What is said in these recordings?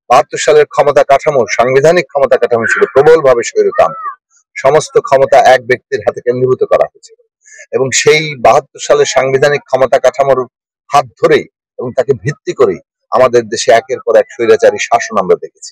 72 সালের ক্ষমতা কাঠামো, সাংবিধানিক ক্ষমতা কাঠামো ছিল প্রবলভাবে স্বৈরতান্ত্রিক। সমস্ত ক্ষমতা এক ব্যক্তির হাতে কেন্দ্রীভূত করা হয়েছিল এবং সেই 72 সালের সাংবিধানিক ক্ষমতা কাঠামোর হাত ধরেই এবং তাকে ভিত্তি করেই আমাদের দেশে একের পর এক স্বৈরাচারী শাসন আমরা দেখেছি।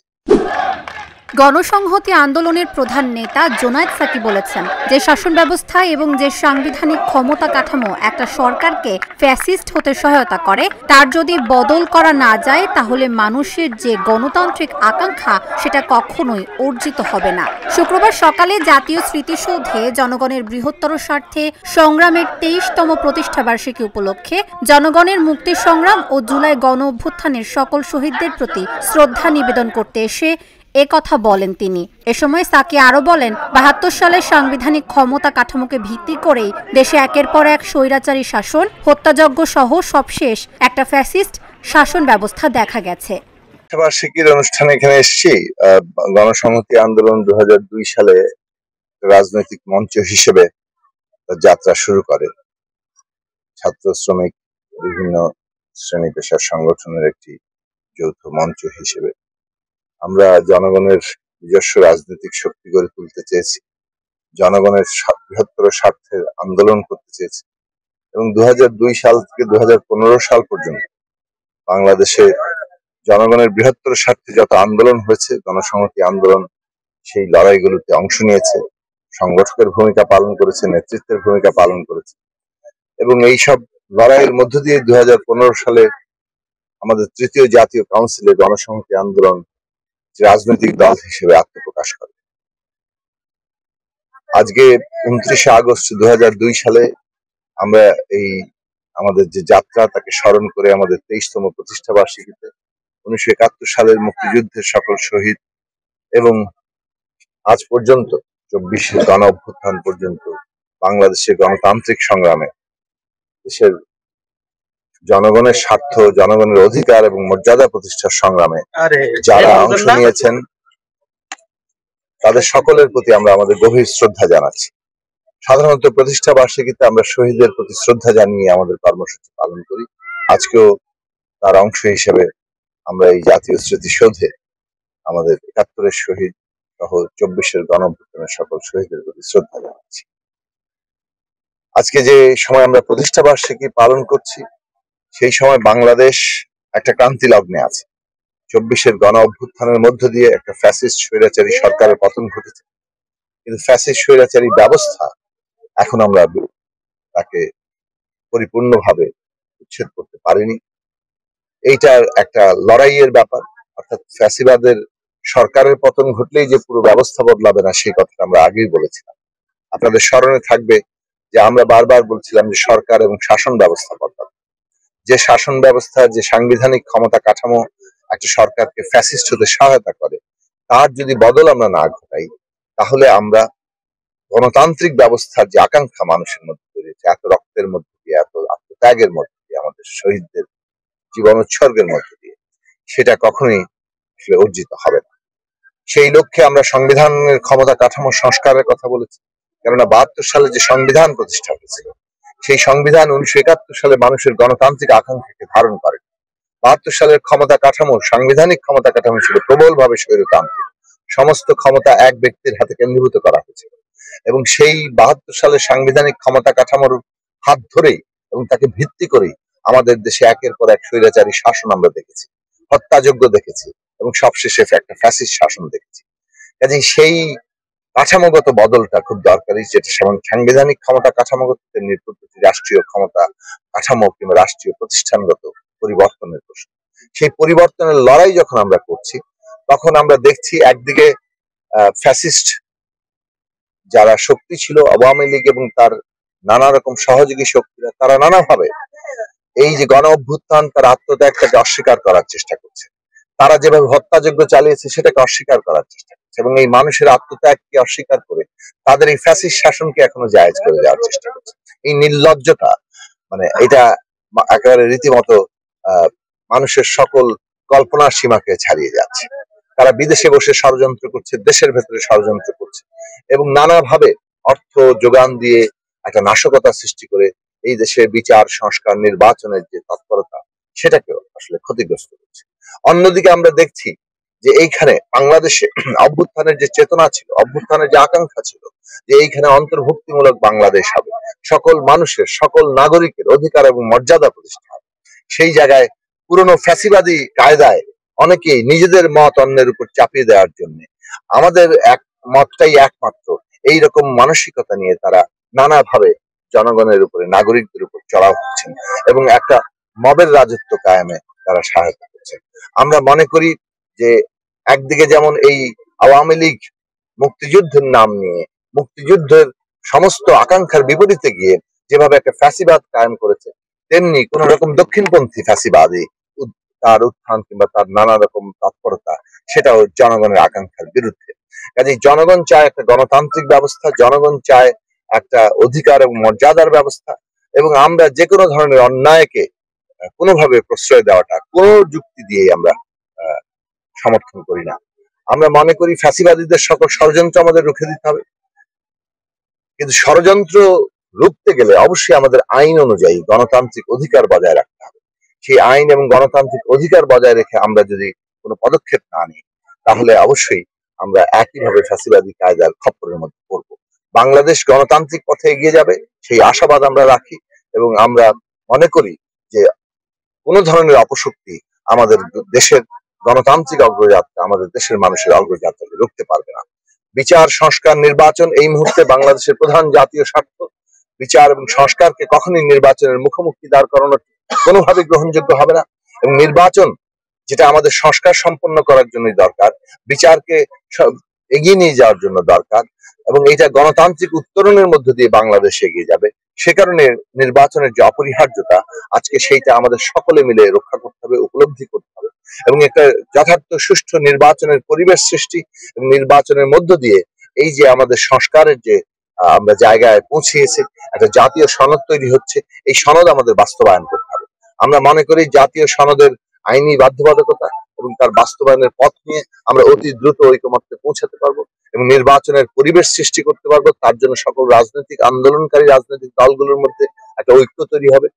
গণসংহতি আন্দোলনের প্রধান নেতা জোনায়েদ সাকি বলেছেন, যে শাসন ব্যবস্থা এবং যে সাংবিধানিক ক্ষমতা কাঠামো একটা সরকারকে ফ্যাসিস্ট হতে সহায়তা করে, তার যদি বদল করা না যায় তাহলে মানুষের যে গণতান্ত্রিক আকাঙ্ক্ষা সেটা কখনোই অর্জিত হবে না। শুক্রবার সকালে জাতীয় স্মৃতিসৌধে জনগণের বৃহত্তর স্বার্থে সংগ্রামের 23তম প্রতিষ্ঠাবার্ষিকী উপলক্ষে জনগণের মুক্তি সংগ্রাম ও জুলাই গণ অভ্যুত্থানের সকল শহীদদের প্রতি শ্রদ্ধা নিবেদন করতে এসে কথা বলেন তিনি। এ সময় সাকি আরো বলেন, 72 সালের সাংবিধানিক ক্ষমতা কাঠামোকে ভিত্তি করেই দেশে একের পর এক স্বৈরাচারী শাসন, হত্যাযজ্ঞ সহ সবশেষ একটা ফ্যাসিস্ট শাসন ব্যবস্থা দেখা গেছে। বার্ষিকীর অনুষ্ঠানে এখানে এসেছি। গণসংহতি আন্দোলন 2002 সালে রাজনৈতিক মঞ্চ হিসেবে যাত্রা শুরু করে। ছাত্র শ্রমিক বিভিন্ন শ্রেণী পেশার সংগঠনের একটি যৌথ মঞ্চ হিসেবে আমরা জনগণের নিজস্ব রাজনৈতিক শক্তি গড়ে তুলতে চেয়েছি, জনগণের বৃহত্তর স্বার্থের আন্দোলন করতে চেয়েছি এবং 2002 সাল থেকে 2015 সাল পর্যন্ত বাংলাদেশে জনগণের বৃহত্তর স্বার্থে যত আন্দোলন হয়েছে, গণসংহতি আন্দোলন সেই লড়াইগুলোতে অংশ নিয়েছে, সংগঠকের ভূমিকা পালন করেছে, নেতৃত্বের ভূমিকা পালন করেছে এবং এই সব লড়াইয়ের মধ্য দিয়ে 2015 সালে আমাদের তৃতীয় জাতীয় কাউন্সিলে গণসংহতি আন্দোলন রাজনৈতিক দল হিসেবে আত্মপ্রকাশ করে। আজকে 29শে আগস্ট 2002 সালে আমরা এই আমাদের যে যাত্রা তাকে স্মরণ করে আমাদের 23তম প্রতিষ্ঠা বার্ষিকীতে 1971 সালের মুক্তিযুদ্ধের সকল শহীদ এবং আজ পর্যন্ত 24 গণ অভ্যুত্থান পর্যন্ত বাংলাদেশের গণতান্ত্রিক সংগ্রামে দেশের জনগণের স্বার্থ, জনগণের অধিকার এবং মর্যাদা প্রতিষ্ঠার সংগ্রামে যারা অংশ নিয়েছেন তাদের সকলের প্রতি আমরা আমাদের গভীর শ্রদ্ধা জানাচ্ছি। সাধারণত প্রতিষ্ঠা বার্ষিকীতে আমরা শহীদদের প্রতি শ্রদ্ধা জানিয়ে আমাদের কর্মসূচি পালন করি। আজকেও তার অংশ হিসেবে আমরা এই জাতীয় স্মৃতিসৌধে আমাদের 71-এর শহীদ সহ 24-এর গণ অভ্যুত্থানের সকল শহীদদের প্রতি শ্রদ্ধা জানাচ্ছি। আজকে যে সময় আমরা প্রতিষ্ঠা বার্ষিকী পালন করছি, সেই সময় বাংলাদেশ একটা ক্রান্তি লগ্নে আছে। 24-এর গণ অভ্যুত্থানের মধ্য দিয়ে একটা ফ্যাসিস্ট স্বৈরাচারী সরকারের পতন ঘটেছে, কিন্তু ফ্যাসিস্ট স্বৈরাচারী ব্যবস্থা এখন আমরা তাকে পরিপূর্ণভাবে উচ্ছেদ করতে পারিনি। এইটার একটা লড়াইয়ের ব্যাপার, অর্থাৎ ফ্যাসিবাদের সরকারের পতন ঘটলেই যে পুরো ব্যবস্থা বদলাবে না সেই কথাটা আমরা আগেই বলেছিলাম। আপনাদের স্মরণে থাকবে যে আমরা বারবার বলছিলাম যে সরকার এবং শাসন ব্যবস্থা বদলাবে। যে শাসন ব্যবস্থা, যে সাংবিধানিক ক্ষমতা কাঠামো একটা সরকারকে ফ্যাসিস্ট হতে সহায়তা করে, তার যদি বদল আমরা না ঘটাই তাহলে আমরা গণতান্ত্রিক ব্যবস্থার যে আকাঙ্ক্ষা মানুষের মধ্যে তৈরি হয়েছে, এত রক্তের মধ্যে দিয়ে, এত আত্মত্যাগের মধ্যে দিয়ে, আমাদের শহীদদের জীবন উৎসর্গের মধ্যে দিয়ে, সেটা কখনোই অর্জিত হবে না। সেই লক্ষ্যে আমরা সংবিধানের ক্ষমতা কাঠামো সংস্কারের কথা বলেছি। কেননা 72 সালে যে সংবিধান প্রতিষ্ঠা হয়েছিল, সেই সংবিধান 1971 সালে মানুষের গণতান্ত্রিক আকাঙ্ক্ষাকে ধারণ করে। 72 সালের ক্ষমতা কাঠামো, সাংবিধানিক ক্ষমতা কাঠামো ছিল প্রবলভাবে স্বৈরতান্ত্রিক। সমস্ত ক্ষমতা এক ব্যক্তির হাতে কেন্দ্রীভূত করা হয়েছিল এবং সেই 72 সালের সাংবিধানিক ক্ষমতা কাঠামোর হাত ধরেই এবং তাকে ভিত্তি করেই আমাদের দেশে একের পর এক স্বৈরাচারী শাসন আমরা দেখেছি, হত্যাযজ্ঞ দেখেছি এবং সবশেষে একটা ফ্যাসিস্ট শাসন দেখেছি। কাজেই সেই কাঠামোগত বদলটা খুব দরকারি, যেটা সাংবিধানিক ক্ষমতা কাঠামোগত রাষ্ট্রীয় ক্ষমতা কাঠামো কিংবা রাষ্ট্রীয় প্রতিষ্ঠানগত পরিবর্তনের প্রশ্ন। সেই পরিবর্তনের লড়াই যখন আমরা করছি, তখন আমরা দেখছি একদিকে ফ্যাসিস্ট যারা শক্তি ছিল, আওয়ামী লীগ এবং তার নানা রকম সহযোগী শক্তিরা, তারা নানাভাবে এই যে গণ অভ্যুত্থান, তার আত্মত্যাগটাকে অস্বীকার করার চেষ্টা করছে। তারা যেভাবে হত্যাযজ্ঞ চালিয়েছে সেটাকে অস্বীকার করার চেষ্টা করছে এবং এই মানুষের আত্মত্যাগকে অস্বীকার করে তাদের এই ফ্যাসিস্ট শাসনকে এখনো জায়েজ করে দেওয়ার চেষ্টা করছে। এই নির্লজ্জতা, মানে এটা একেবারে রীতিমতো মানুষের সকল কল্পনার সীমাকে ছাড়িয়ে যাচ্ছে। তারা বিদেশে বসে ষড়যন্ত্র করছে, দেশের ভেতরে ষড়যন্ত্র করছে এবং নানাভাবে অর্থ যোগান দিয়ে একটা নাশকতা সৃষ্টি করে এই দেশে বিচার, সংস্কার, নির্বাচনের যে তৎপরতা, সেটাকেও আসলে ক্ষতিগ্রস্ত করছে। অন্যদিকে আমরা দেখছি যে এইখানে বাংলাদেশে অভ্যুত্থানের যে চেতনা ছিল, অভ্যুত্থানের যে আকাঙ্ক্ষা ছিল, যে এইখানে অন্তর্ভুক্তিমূলক বাংলাদেশ হবে, সকল মানুষের, সকল নাগরিকের অধিকার এবং মর্যাদা প্রতিষ্ঠা হবে, সেই জায়গায় পুরনো ফ্যাসিবাদী কায়দায় অনেকেই নিজেদের মত অন্যের উপর চাপিয়ে দেওয়ার জন্য আমাদের এক মতটাই একমাত্র, এইরকম মানসিকতা নিয়ে তারা নানাভাবে জনগণের উপরে, নাগরিকদের উপর চড়াও হচ্ছেন এবং একটা মবের রাজত্ব কায়েমে তারা সহায়তা করছেন। আমরা মনে করি যে একদিকে যেমন এই আওয়ামী লীগ মুক্তিযুদ্ধের নাম নিয়ে মুক্তিযুদ্ধের সমস্ত আকাঙ্ক্ষার বিপরীতে গিয়ে যেভাবে একটা ফ্যাসিবাদ কায়েম করেছে, তেমনি কোন রকম দক্ষিণপন্থী ফ্যাসিবাদী তার উত্থান কিংবা তার নানা রকম তৎপরতা, সেটাও জনগণের আকাঙ্ক্ষার বিরুদ্ধে। কাজেই জনগণ চায় একটা গণতান্ত্রিক ব্যবস্থা, জনগণ চায় একটা অধিকার এবং মর্যাদার ব্যবস্থা, এবং আমরা যে কোনো ধরনের অন্যায়কে কোনোভাবে প্রশ্রয় দেওয়াটা কোনো যুক্তি দিয়ে আমরা সমর্থন করি না। আমরা মনে করি ফ্যাসিবাদীদের সকল ষড়যন্ত্র আমাদের রুখে দিতে হবে, কিন্তু ষড়যন্ত্র রুখতে গেলে অবশ্যই আমাদের আইন অনুযায়ী গণতান্ত্রিক অধিকার বজায় রাখতে হবে। সেই আইন এবং গণতান্ত্রিক অধিকার বজায় রেখে আমরা যদি কোনো পদক্ষেপ না নিই, তাহলে অবশ্যই আমরা একইভাবে ফ্যাসিবাদী কায়দার খপ্পরের মধ্যে পড়বো। বাংলাদেশ গণতান্ত্রিক পথে এগিয়ে যাবে সেই আশাবাদ আমরা রাখি, এবং আমরা মনে করি যে কোনো ধরনের অপশক্তি আমাদের দেশের গণতান্ত্রিক অগ্রযাত্রা, আমাদের দেশের মানুষের অগ্রযাত্রাকে রুখতে পারবে না। বিচার, সংস্কার, নির্বাচন এই মুহূর্তে বাংলাদেশের প্রধান জাতীয় স্বার্থ। বিচার এবং সংস্কারকে কখনোই নির্বাচনের মুখোমুখি দাঁড় করানো কোনোভাবেই গ্রহণযোগ্য হবে না, এবং নির্বাচন যেটা আমাদের সংস্কার সম্পন্ন করার জন্যই দরকার, বিচারকে এগিয়ে নিয়ে যাওয়ার জন্য দরকার, এবং এটা গণতান্ত্রিক উত্তরণের মধ্য দিয়ে বাংলাদেশ এগিয়ে যাবে। সে কারণে নির্বাচনের যে অপরিহার্যতা, আজকে সেইটা আমাদের সকলে মিলে রক্ষা করতে হবে, উপলব্ধি করতে হবে, এবং একটা যথার্থ সুষ্ঠু নির্বাচনের পরিবেশ সৃষ্টি এবং নির্বাচনের মধ্য দিয়ে এই যে আমাদের সংস্কারের যে আমরা জায়গায় পৌঁছিয়েছি, একটা জাতীয় সনদ তৈরি হচ্ছে, এই সনদ আমাদের বাস্তবায়ন করতে হবে। আমরা মনে করি জাতীয় সনদের আইনি বাধ্যবাধকতা এবং তার বাস্তবায়নের পথ নিয়ে আমরা অতি দ্রুত ঐকমত্যে পৌঁছাতে পারবো এবং নির্বাচনের পরিবেশ সৃষ্টি করতে পারবো। তার জন্য সকল রাজনৈতিক আন্দোলনকারী রাজনৈতিক দলগুলোর মধ্যে একটা ঐক্য তৈরি হবে।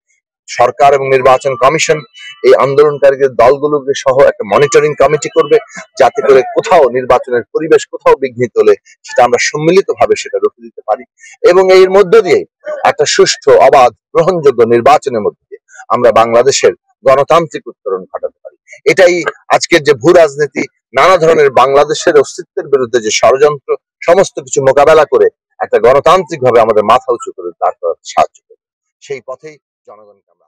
সরকার এবং নির্বাচন কমিশন এই আন্দোলনকারীদের দলগুলোকে সহ একটা মনিটরিং কমিটি করবে, যাতে করে কোথাও নির্বাচনের পরিবেশ কোথাও বিঘ্নিত হলে সেটা আমরা সম্মিলিতভাবে সেটা রুখে দিতে পারি, এবং এর মধ্য দিয়ে একটা সুষ্ঠু, অবাধ, গ্রহণযোগ্য নির্বাচনের মধ্যে দিয়ে আমরা বাংলাদেশের গণতান্ত্রিক উত্তরণ ঘটাতে পারি। এটাই আজকের যে ভূ রাজনীতি, নানা ধরনের বাংলাদেশের অস্তিত্বের বিরুদ্ধে যে ষড়যন্ত্র, সমস্ত কিছু মোকাবেলা করে একটা গণতান্ত্রিক ভাবে আমাদের মাথা উঁচু করে দাঁড় করাতে সাহায্য করবে। সেই পথেই জনগণকে আমরা